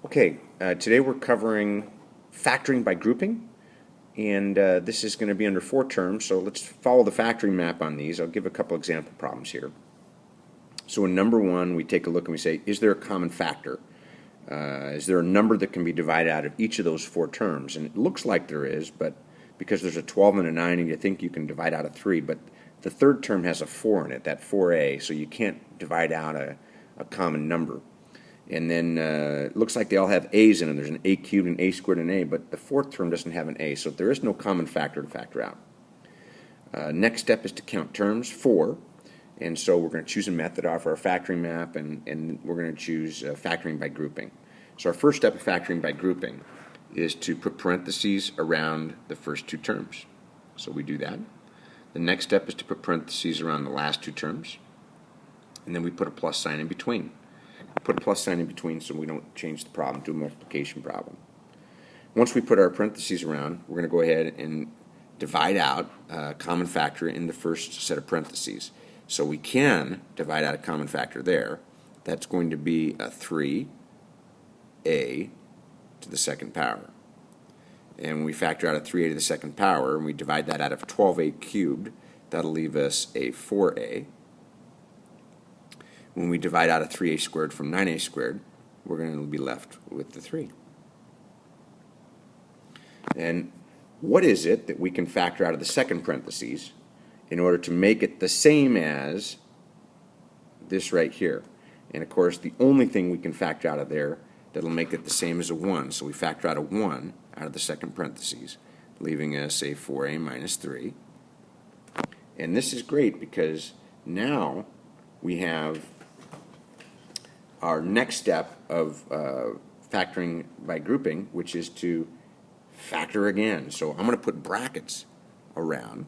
Okay, today we're covering factoring by grouping, and this is going to be under 4 terms, so let's follow the factoring map on these. I'll give a couple example problems here. So in number 1, we take a look and we say, is there a common factor? Is there a number that can be divided out of each of those 4 terms? And it looks like there is, but because there's a 12 and a 9, and you think you can divide out a 3, but the third term has a 4 in it, that 4a, so you can't divide out a common number. And then it looks like they all have a's in them. There's an a cubed, an a squared, and an a, but the fourth term doesn't have an a, so there is no common factor to factor out. Next step is to count terms, 4. And so we're going to choose a method off our factoring map, and we're going to choose factoring by grouping. So our first step of factoring by grouping is to put parentheses around the first 2 terms. So we do that. The next step is to put parentheses around the last 2 terms, and then we put a plus sign in between. Put a plus sign in between so we don't change the problem to a multiplication problem. Once we put our parentheses around, we're going to go ahead and divide out a common factor in the first set of parentheses. So we can divide out a common factor there. That's going to be a 3a to the second power. And when we factor out a 3a to the second power, and we divide that out of 12a cubed, that'll leave us a 4a. When we divide out a 3a squared from 9a squared, we're going to be left with the 3. And what is it that we can factor out of the second parentheses in order to make it the same as this right here? And of course, the only thing we can factor out of there that'll make it the same as a 1. So we factor out a 1 out of the second parentheses, leaving us a 4a minus 3. And this is great because now we have our next step of factoring by grouping, which is to factor again. So I'm going to put brackets around,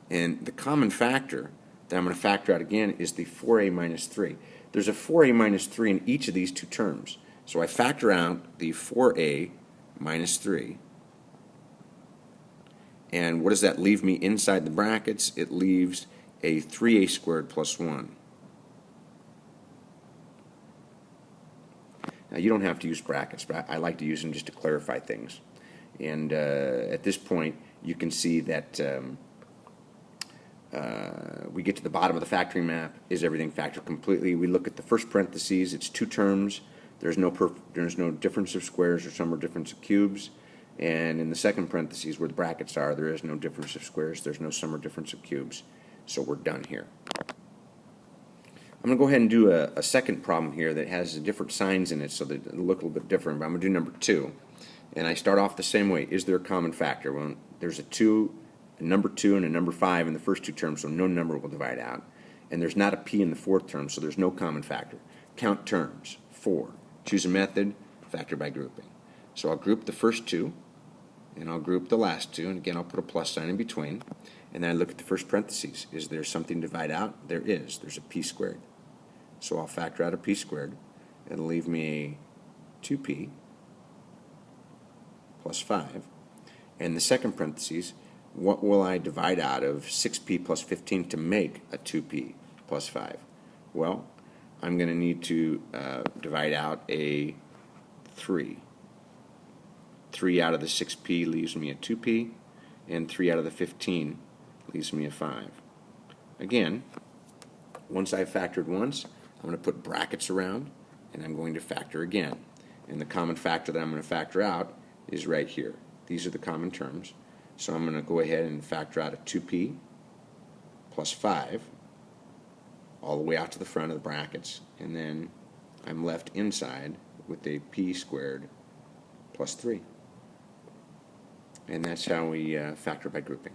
and the common factor that I'm going to factor out again is the 4a minus 3. There's a 4a minus 3 in each of these 2 terms. So I factor out the 4a minus 3. And what does that leave me inside the brackets? It leaves a 3a squared plus 1. Now, you don't have to use brackets, but I like to use them just to clarify things. And at this point, you can see that we get to the bottom of the factoring map. Is everything factored completely? We look at the first parentheses. It's 2 terms. There's no difference of squares or sum or difference of cubes. And in the second parentheses, where the brackets are, there is no difference of squares. There's no sum or difference of cubes. So we're done here. I'm going to go ahead and do a second problem here that has different signs in it so that it'll look a little bit different, but I'm going to do number 2. And I start off the same way. Is there a common factor? Well, there's a number 2, and a number 5 in the first 2 terms, so no number will divide out. And there's not a p in the fourth term, so there's no common factor. Count terms, 4. Choose a method, factor by grouping. So I'll group the first 2, and I'll group the last 2, and again I'll put a plus sign in between. And then I look at the first parentheses. Is there something to divide out? There is. There's a p squared. So I'll factor out a p squared. It'll leave me a 2p plus 5. And the second parentheses, what will I divide out of 6p plus 15 to make a 2p plus 5? Well, I'm going to need to divide out a 3. 3 out of the 6p leaves me a 2p, and 3 out of the 15 leaves me a 5. Again, once I've factored once, I'm going to put brackets around, and I'm going to factor again. And the common factor that I'm going to factor out is right here. These are the common terms. So I'm going to go ahead and factor out a 2p plus 5 all the way out to the front of the brackets, and then I'm left inside with a p squared plus 3. And that's how we factor by grouping.